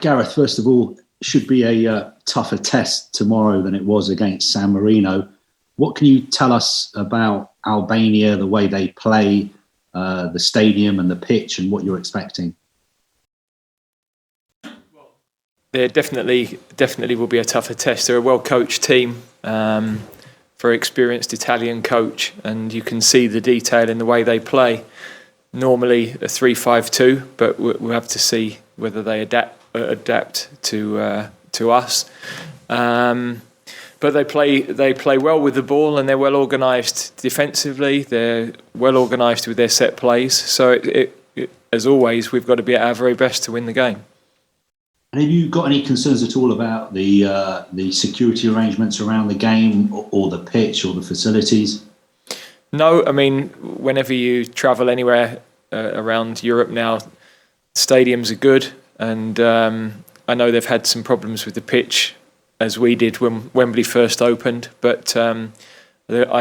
Gareth, first of all, should be a tougher test tomorrow than it was against San Marino. What can you tell us about Albania, the way they play, the stadium and the pitch, and what you're expecting? There definitely will be a tougher test. They're a well-coached team, very experienced Italian coach, and you can see the detail in the way they play. Normally a 3-5-2, but we'll have to see whether they adapt to us. But they play well with the ball, and they're well organised defensively. They're well organised with their set plays. So as always, we've got to be at our very best to win the game. And have you got any concerns at all about the security arrangements around the game, or the pitch, or the facilities? No, I mean, whenever you travel anywhere around Europe now, stadiums are good, and I know they've had some problems with the pitch, as we did when Wembley first opened, but I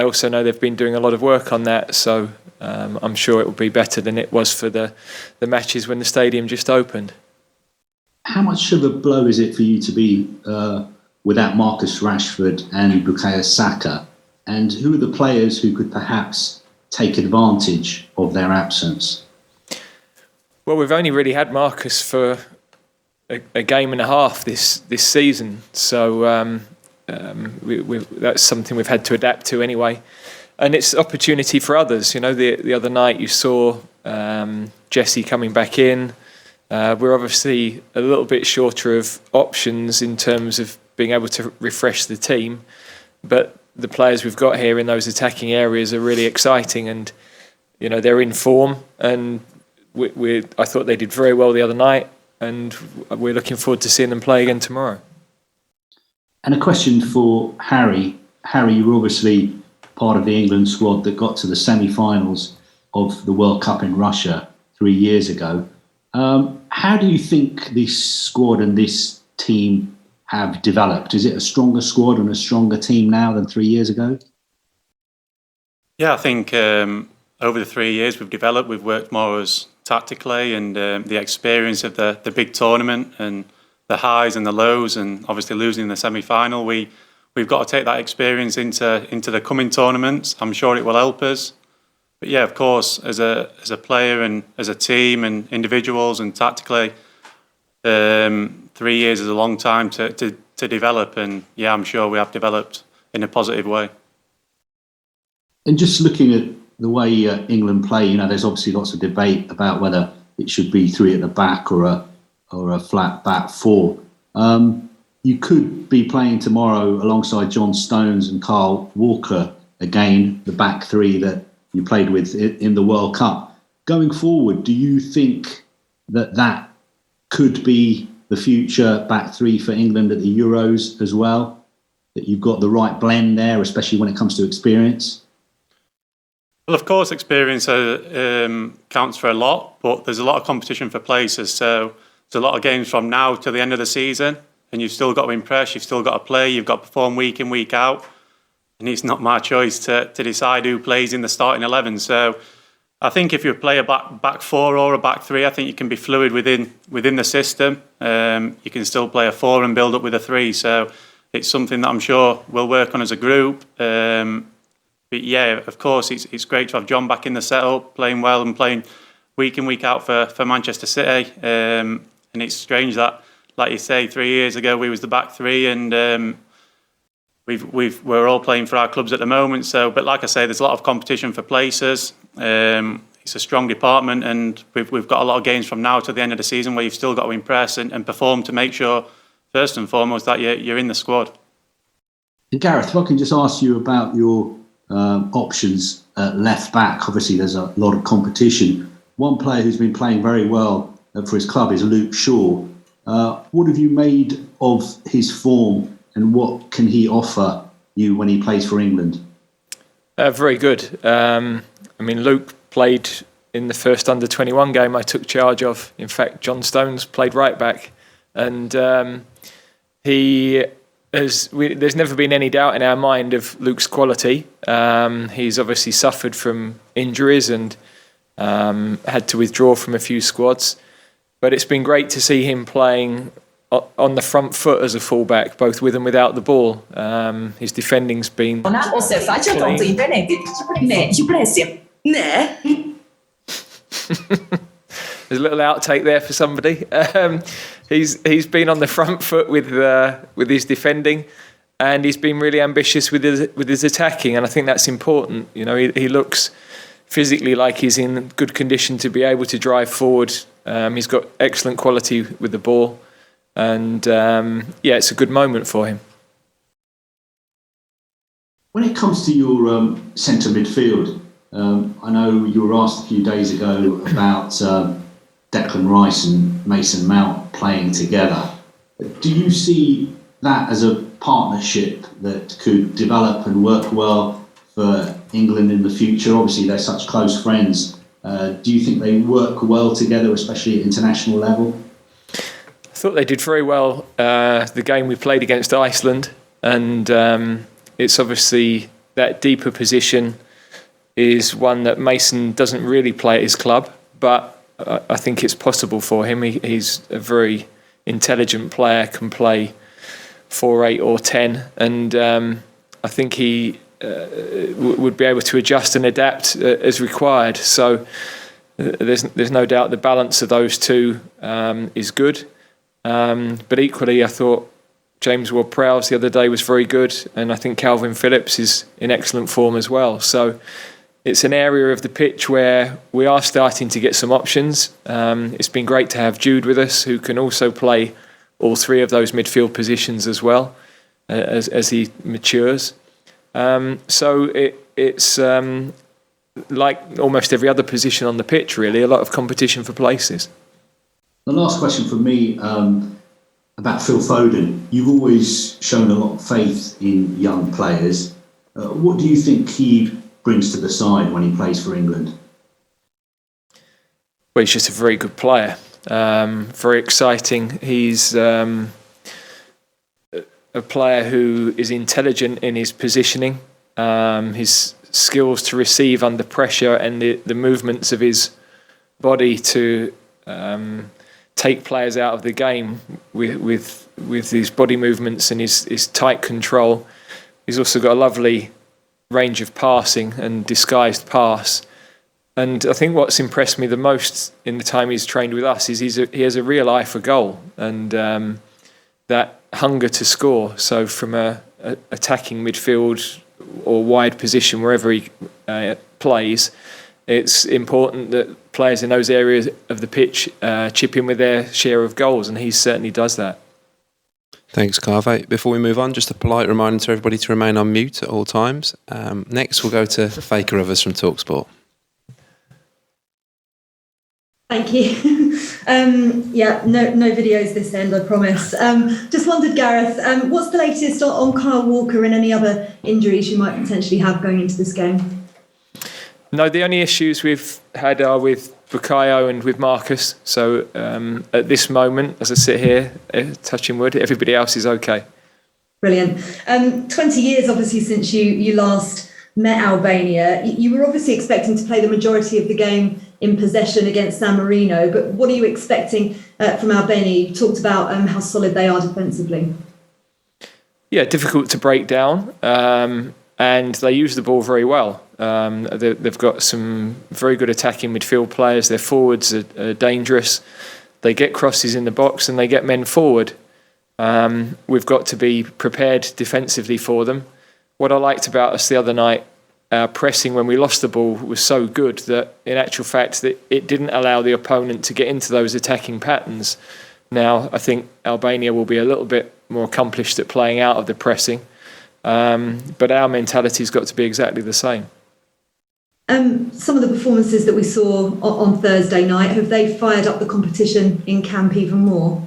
also know they've been doing a lot of work on that, so I'm sure it will be better than it was for the matches when the stadium just opened. How much of a blow is it for you to be without Marcus Rashford and Bukayo Saka? And who are the players who could perhaps take advantage of their absence? Well, we've only really had Marcus for a game and a half this season, so that's something we've had to adapt to anyway. And it's opportunity for others. You know, the other night you saw Jesse coming back in. We're obviously a little bit shorter of options in terms of being able to refresh the team, but the players we've got here in those attacking areas are really exciting, and you know they're in form. And I thought they did very well the other night, and we're looking forward to seeing them play again tomorrow. And a question for Harry. Harry, you were obviously part of the England squad that got to the semi-finals of the World Cup in Russia 3 years ago. How do you think this squad and this team have developed? Is it a stronger squad and a stronger team now than 3 years ago? Yeah, I think over the 3 years we've developed. We've worked more as tactically, and the experience of the big tournament and the highs and the lows, and obviously losing in the semi-final. We've got to take that experience into the coming tournaments. I'm sure it will help us. But yeah, of course, as a player and as a team and individuals and tactically, 3 years is a long time to develop. And yeah, I'm sure we have developed in a positive way. And just looking at the way England play, you know, there's obviously lots of debate about whether it should be three at the back or a flat back four. You could be playing tomorrow alongside John Stones and Carl Walker again, the back three that you played with in the World Cup. Going forward, do you think that could be the future back three for England at the Euros as well? That you've got the right blend there, especially when it comes to experience? Well, of course, experience counts for a lot, but there's a lot of competition for places. So there's a lot of games from now to the end of the season, and you've still got to impress, you've still got to play, you've got to perform week in, week out. And it's not my choice to decide who plays in the starting 11. So I think if you play a back four or a back three, I think you can be fluid within the system. You can still play a four and build up with a three. So it's something that I'm sure we'll work on as a group. But yeah, of course, it's great to have John back in the setup, playing well and playing week in, week out for Manchester City. And it's strange that, like you say, 3 years ago we was the back three, and we're all playing for our clubs at the moment. So, but like I say, there's a lot of competition for places. It's a strong department, and we've got a lot of games from now to the end of the season where you've still got to impress and perform to make sure, first and foremost, that you're in the squad. And Gareth, if I can just ask you about your options at left back. Obviously, there's a lot of competition. One player who's been playing very well for his club is Luke Shaw. What have you made of his form, and what can he offer you when he plays for England? Very good. I mean, Luke played in the first under-21 game I took charge of. In fact, John Stones played right back, and there's never been any doubt in our mind of Luke's quality. He's obviously suffered from injuries and had to withdraw from a few squads. but it's been great to see him playing on the front foot as a fullback, both with and without the ball. His defending's been clean. There's a little outtake there for somebody. He's been on the front foot with his defending, and he's been really ambitious with his attacking, and I think that's important. You know, he looks physically like he's in good condition to be able to drive forward. He's got excellent quality with the ball, and it's a good moment for him. When it comes to your centre midfield, I know you were asked a few days ago about Declan Rice and Mason Mount playing together. Do you see that as a partnership that could develop and work well for England in the future? Obviously, they're such close friends. Do you think they work well together, especially at international level? I thought they did very well the game we played against Iceland, and it's obviously that deeper position is one that Mason doesn't really play at his club, but I think it's possible for him. He's a very intelligent player, can play 4, 8 or 10, and I think he would be able to adjust and adapt as required. So there's no doubt the balance of those two is good. But equally, I thought James Ward-Prowse the other day was very good, and I think Calvin Phillips is in excellent form as well. So it's an area of the pitch where we are starting to get some options. It's been great to have Jude with us, who can also play all three of those midfield positions as well as he matures. So it's like almost every other position on the pitch, really, a lot of competition for places. The last question from me about Phil Foden. You've always shown a lot of faith in young players. What do you think he brings to the side when he plays for England? Well, he's just a very good player. Very exciting. He's a player who is intelligent in his positioning, his skills to receive under pressure, and the movements of his body to take players out of the game with his body movements and his tight control. He's also got a lovely range of passing and disguised pass. And I think what's impressed me the most in the time he's trained with us is he has a real eye for goal and that hunger to score. So from a attacking midfield or wide position, wherever he plays, it's important that players in those areas of the pitch chip in with their share of goals, and he certainly does that. Thanks, Gareth. Before we move on, just a polite reminder to everybody to remain on mute at all times. Next, we'll go to Faker Others from TalkSport. Thank you. No videos this end, I promise. Just wondered, Gareth, what's the latest on Kyle Walker and any other injuries you might potentially have going into this game? No, the only issues we've had are with Bukayo and with Marcus. So at this moment, as I sit here, touching wood, everybody else is okay. Brilliant. 20 years, obviously, since you last met Albania. You were obviously expecting to play the majority of the game in possession against San Marino, but what are you expecting from Albania? You talked about how solid they are defensively. Yeah, difficult to break down, and they use the ball very well. They've got some very good attacking midfield players. Their forwards are dangerous. They get crosses in the box and they get men forward. We've got to be prepared defensively for them. What I liked about us the other night, our pressing when we lost the ball was so good that in actual fact that it didn't allow the opponent to get into those attacking patterns. Now I think Albania will be a little bit more accomplished at playing out of the pressing, but our mentality's got to be exactly the same. Some of the performances that we saw on Thursday night, have they fired up the competition in camp even more?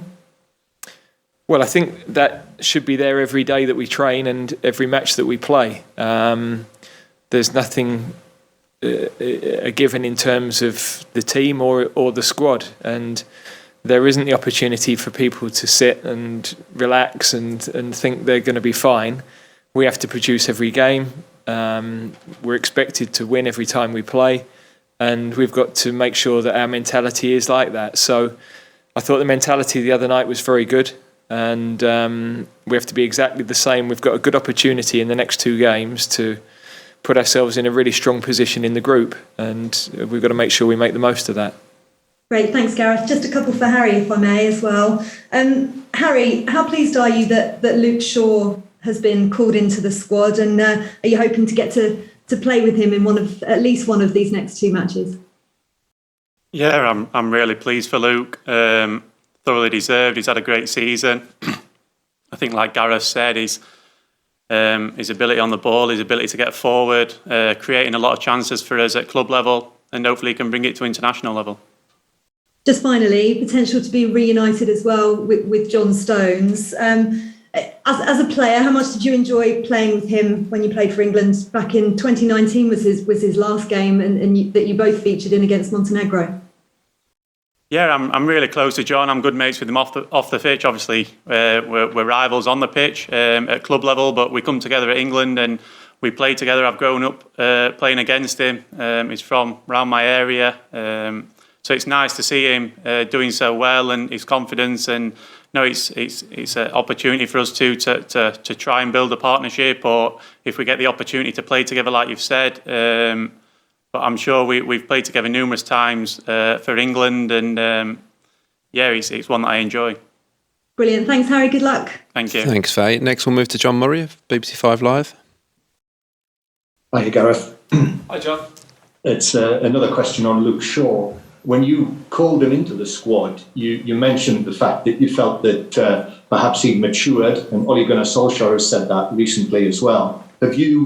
Well, I think that should be there every day that we train and every match that we play. There's nothing a given in terms of the team or the squad, and there isn't the opportunity for people to sit and relax and think they're going to be fine. We have to produce every game. We're expected to win every time we play, and we've got to make sure that our mentality is like that. So I thought the mentality the other night was very good, and we have to be exactly the same. We've got a good opportunity in the next 2 games to put ourselves in a really strong position in the group, and we've got to make sure we make the most of that. Great, thanks Gareth. Just a couple for Harry, if I may, as well. Harry, how pleased are you that Luke Shaw has been called into the squad, and are you hoping to get to play with him in at least one of these next 2 matches? Yeah, I'm really pleased for Luke. Thoroughly deserved. He's had a great season. I think, like Gareth said, his ability on the ball, his ability to get forward, creating a lot of chances for us at club level, and hopefully he can bring it to international level. Just finally, potential to be reunited as well with John Stones. As a player, how much did you enjoy playing with him when you played for England back in 2019? Was his last game, and that you both featured in against Montenegro? Yeah, I'm really close to John. I'm good mates with him off the pitch. Obviously, we're rivals on the pitch at club level, but we come together at England and we play together. I've grown up playing against him. He's from around my area, so it's nice to see him doing so well and his confidence. And no, it's an opportunity for us to try and build a partnership, or if we get the opportunity to play together, like you've said. But I'm sure we've played together numerous times for England, and it's one that I enjoy. Brilliant. Thanks, Harry. Good luck. Thank you. Thanks, Faye. Next, we'll move to John Murray of BBC 5 Live. Hi, Gareth. Hi, John. It's another question on Luke Shaw. When you called him into the squad, you mentioned the fact that you felt that perhaps he'd matured, and Ole Gunnar Solskjaer has said that recently as well. Have you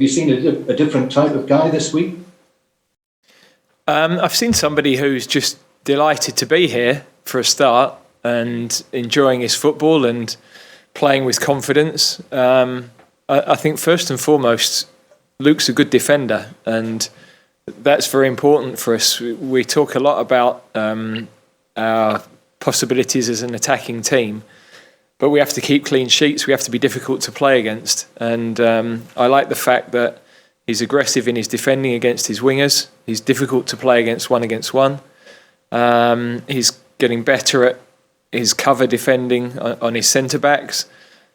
seen a different type of guy this week? I've seen somebody who's just delighted to be here for a start and enjoying his football and playing with confidence. I think first and foremost, Luke's a good defender, and that's very important for us. We talk a lot about our possibilities as an attacking team, but we have to keep clean sheets. We have to be difficult to play against. And I like the fact that he's aggressive in his defending against his wingers. He's difficult to play against one. He's getting better at his cover defending on his centre-backs.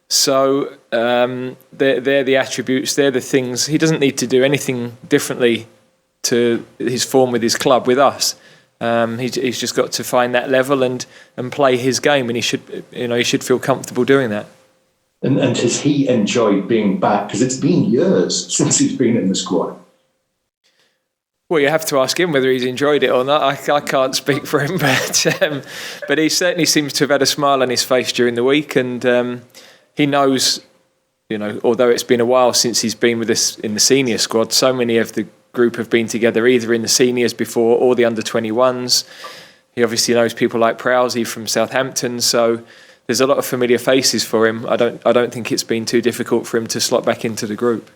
So they're the attributes, they're the things. He doesn't need to do anything differently to his form with his club, with us. He's just got to find that level and play his game, and he should feel comfortable doing that. And has he enjoyed being back? Because it's been years since he's been in the squad. Well, you have to ask him whether he's enjoyed it or not. I can't speak for him, but he certainly seems to have had a smile on his face during the week, and he knows, although it's been a while since he's been with us in the senior squad, so many of the group have been together either in the seniors before or the under-21s. He obviously knows people like Prowsey from Southampton, so there's a lot of familiar faces for him. I don't think it's been too difficult for him to slot back into the group.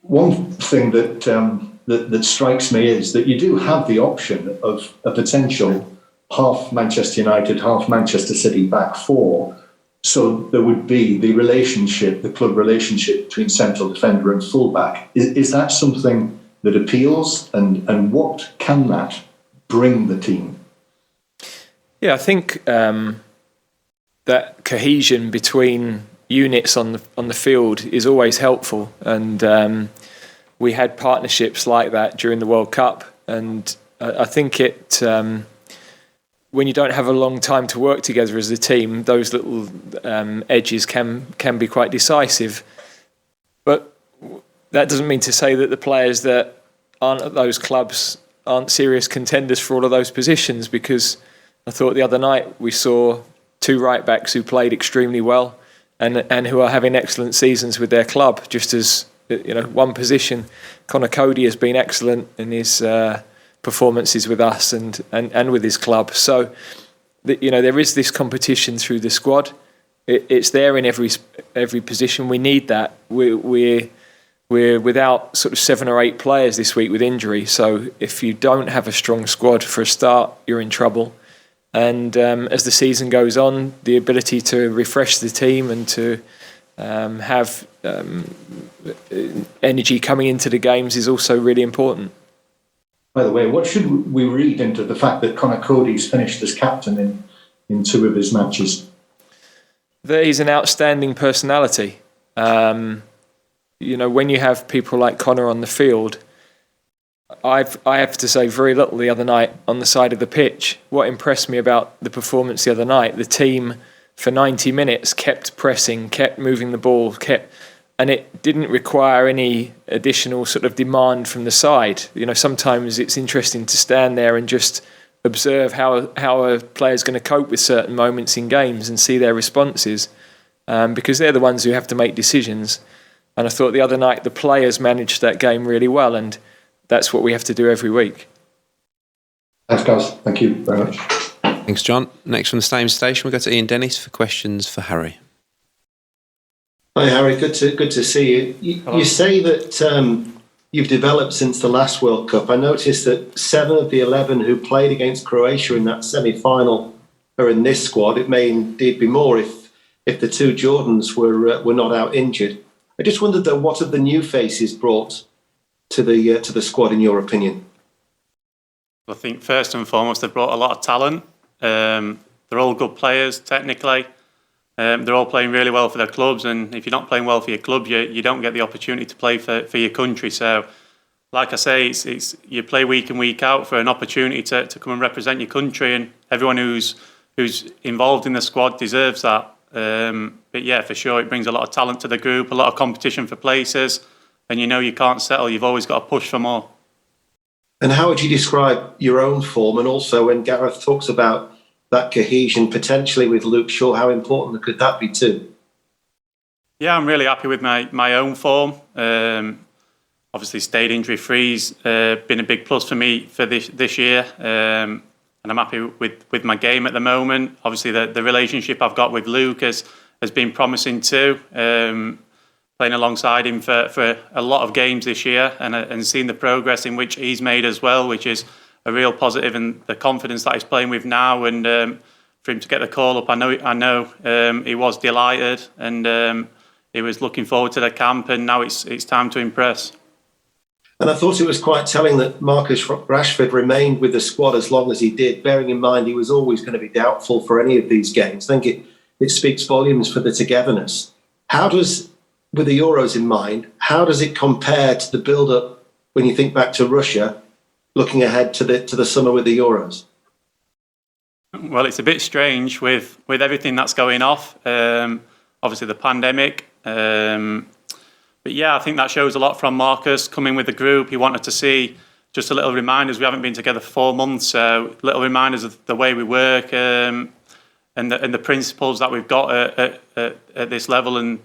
One thing that strikes me is that you do have the option of a potential half Manchester United, half Manchester City back four. So there would be the club relationship between central defender and fullback. Is that something that appeals, and what can that bring the team? Yeah, I think that cohesion between units on the field is always helpful, and we had partnerships like that during the World Cup, and I think it. When you don't have a long time to work together as a team, those little edges can be quite decisive. But that doesn't mean to say that the players that aren't at those clubs aren't serious contenders for all of those positions, because I thought the other night we saw 2 right-backs who played extremely well and who are having excellent seasons with their club, just as one position. Conor Cody has been excellent in his performances with us and with his club. So, there is this competition through the squad. It's there in every position. We need that. We're without sort of 7 or 8 players this week with injury. So if you don't have a strong squad for a start, you're in trouble. And as the season goes on, the ability to refresh the team and to have energy coming into the games is also really important. By the way, what should we read into the fact that Conor Cody's finished as captain in 2 of his matches? That he's an outstanding personality. When you have people like Conor on the field, I have to say very little the other night on the side of the pitch. What impressed me about the performance the other night, the team for 90 minutes kept pressing, kept moving the ball, and it didn't require any additional sort of demand from the side. Sometimes it's interesting to stand there and just observe how a player's going to cope with certain moments in games and see their responses, because they're the ones who have to make decisions. And I thought the other night the players managed that game really well, and that's what we have to do every week. Thanks, guys. Thank you very much. Thanks, John. Next from the same station, we'll go to Ian Dennis for questions for Harry. Hi, Harry. Good to see you. You say that you've developed since the last World Cup. I noticed that 7 of the 11 who played against Croatia in that semi-final are in this squad. It may indeed be more if the 2 Jordans were not out injured. I just wondered, though, what have the new faces brought to the squad, in your opinion? I think first and foremost they've brought a lot of talent. They're all good players technically. They're all playing really well for their clubs, and if you're not playing well for your club, you don't get the opportunity to play for your country. So, like I say, it's you play week in, week out for an opportunity to come and represent your country, and everyone who's involved in the squad deserves that. But yeah, for sure, it brings a lot of talent to the group, a lot of competition for places, and you can't settle. You've always got to push for more. And how would you describe your own form? And also, when Gareth talks about that cohesion potentially with Luke Shaw, how important could that be too? Yeah, I'm really happy with my own form. Obviously, stayed injury free's been a big plus for me for this year, and I'm happy with my game at the moment. Obviously, the relationship I've got with Luke has been promising too. Playing alongside him for a lot of games this year, and seeing the progress in which he's made as well, which is a real positive, and the confidence that he's playing with now, and for him to get the call up, I know he was delighted, and he was looking forward to the camp, and now it's time to impress. And I thought it was quite telling that Marcus Rashford remained with the squad as long as he did, bearing in mind he was always going to be doubtful for any of these games. I think it speaks volumes for the togetherness. With the Euros in mind, how does it compare to the build-up when you think back to Russia, looking ahead to the summer with the Euros? Well, it's a bit strange with everything that's going off. Obviously, the pandemic. But yeah, I think that shows a lot from Marcus coming with the group. He wanted to see just a little reminders. We haven't been together for 4 months, so little reminders of the way we work and the principles that we've got at this level. And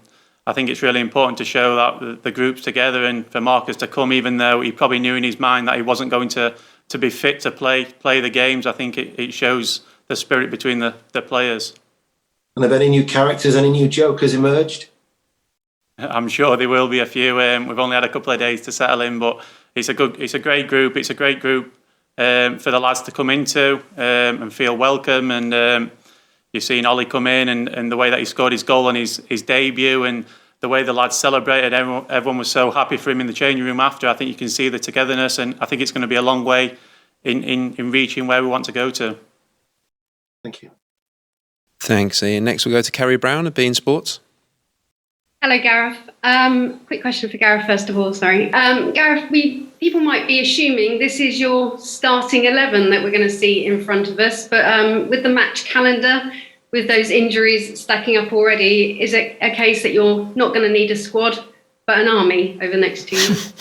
I think it's really important to show that the group's together, and for Marcus to come, even though he probably knew in his mind that he wasn't going to be fit to play the games. I think it shows the spirit between the players. And have any new characters, any new jokers emerged? I'm sure there will be a few. We've only had a couple of days to settle in, but it's a great group. It's a great group for the lads to come into and feel welcome. And you've seen Ollie come in, and the way that he scored his goal on his debut, and the way the lads celebrated. Everyone was so happy for him in the changing room after. I think you can see the togetherness, and I think it's going to be a long way in reaching where we want to go to. Thank you. Thanks, Ian. Next we'll go to Carrie Brown at BeanymanSports. Hello, Gareth. Quick question for Gareth, first of all, sorry. Gareth, people might be assuming this is your starting 11 that we're going to see in front of us, but with the match calendar, with those injuries stacking up already, is it a case that you're not going to need a squad, but an army over the next 2 years?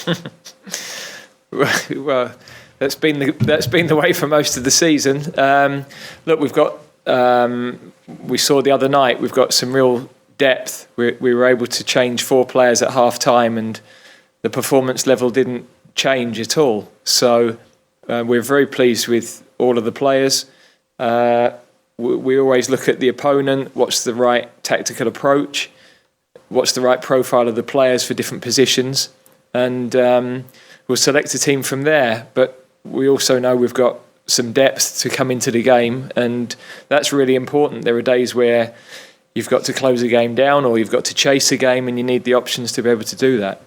Well, that's been the way for most of the season. Look, we've got, we saw the other night, we've got some real depth. We were able to change 4 players at half time, and the performance level didn't change at all. So we're very pleased with all of the players. We always look at the opponent, what's the right tactical approach, what's the right profile of the players for different positions, and we'll select a team from there. But we also know we've got some depth to come into the game, and that's really important. There are days where you've got to close a game down, or you've got to chase a game, and you need the options to be able to do that.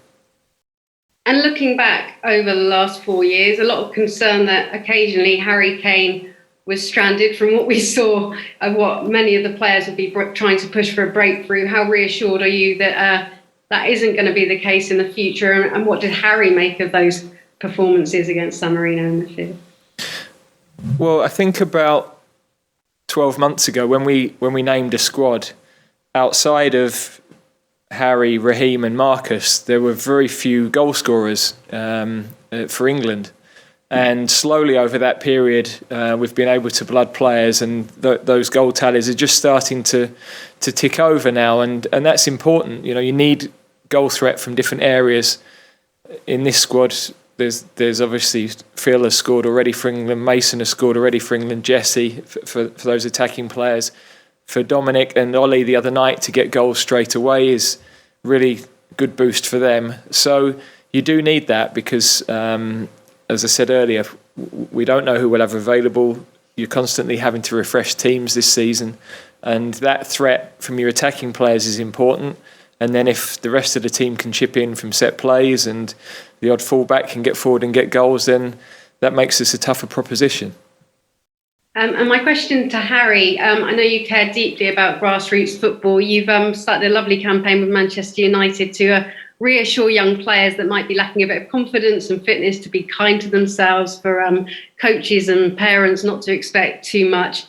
And looking back over the last 4 years, a lot of concern that occasionally Harry Kane was stranded from what we saw of what many of the players would be trying to push for a breakthrough. How reassured are you that that isn't going to be the case in the future? And what did Harry make of those performances against San Marino in the field? Well, I think about 12 months ago when we named a squad, outside of Harry, Raheem and Marcus, there were very few goal scorers for England. And slowly over that period, we've been able to blood players, and those goal tallies are just starting to tick over now. And that's important. You know, you need goal threat from different areas. In this squad, there's obviously Phil has scored already for England, Mason has scored already for England, Jesse for those attacking players. For Dominic and Ollie the other night to get goals straight away is really good boost for them. So you do need that because, as I said earlier, we don't know who we'll have available. You're constantly having to refresh teams this season, and that threat from your attacking players is important. And then if the rest of the team can chip in from set plays and the odd fullback can get forward and get goals, then that makes us a tougher proposition. And my question to Harry, I know you care deeply about grassroots football. You've started a lovely campaign with Manchester United to reassure young players that might be lacking a bit of confidence and fitness to be kind to themselves, for coaches and parents not to expect too much.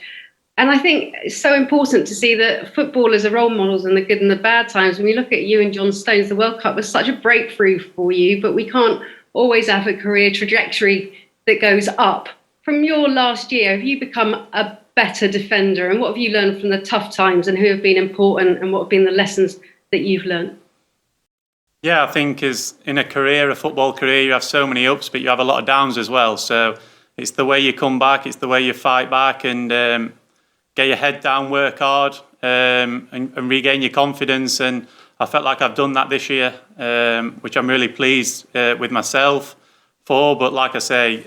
And I think it's so important to see that footballers are role models in the good and the bad times. When we look at you and John Stones, the World Cup was such a breakthrough for you, but we can't always have a career trajectory that goes up. From your last year, have you become a better defender? And what have you learned from the tough times, and who have been important, and what have been the lessons that you've learned? Yeah, I think as in a football career, you have so many ups, but you have a lot of downs as well. So it's the way you come back, it's the way you fight back, and get your head down, work hard, and regain your confidence. And I felt like I've done that this year, which I'm really pleased with myself for. But like I say,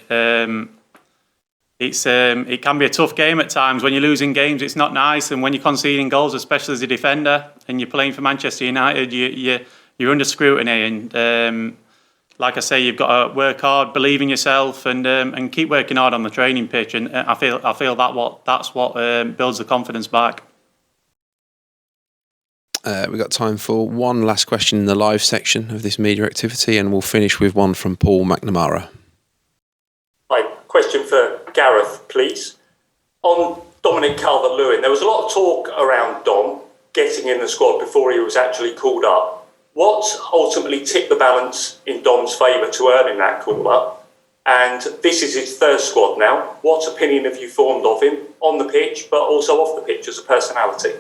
it can be a tough game at times. When you're losing games, it's not nice, and when you're conceding goals, especially as a defender, and you're playing for Manchester United, you're under scrutiny. And like I say, you've got to work hard, believe in yourself, and keep working hard on the training pitch. And I feel that's what builds the confidence back. We've got time for one last question in the live section of this media activity, and we'll finish with one from Paul McNamara. Hi, question for Gareth, please. On Dominic Calvert-Lewin, there was a lot of talk around Dom getting in the squad before he was actually called up. What ultimately tipped the balance in Dom's favour to earning that call-up? And this is his third squad now. What opinion have you formed of him on the pitch, but also off the pitch as a personality?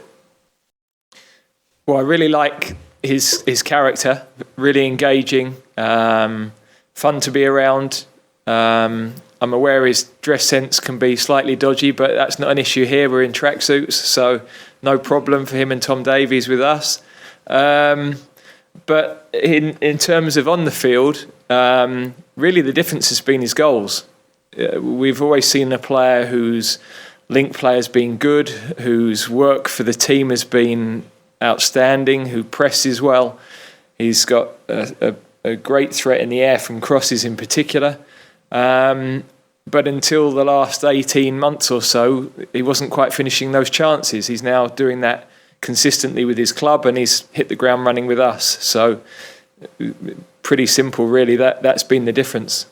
Well, I really like his character, really engaging, fun to be around. I'm aware his dress sense can be slightly dodgy, but that's not an issue here. We're in tracksuits, so no problem for him and Tom Davies with us. But in terms of on the field, really the difference has been his goals. We've always seen a player whose link play has been good, whose work for the team has been outstanding, who presses well. He's got a great threat in the air from crosses in particular. But until the last 18 months or so, he wasn't quite finishing those chances. He's now doing that consistently with his club, and he's hit the ground running with us. So pretty simple, really. That's been the difference.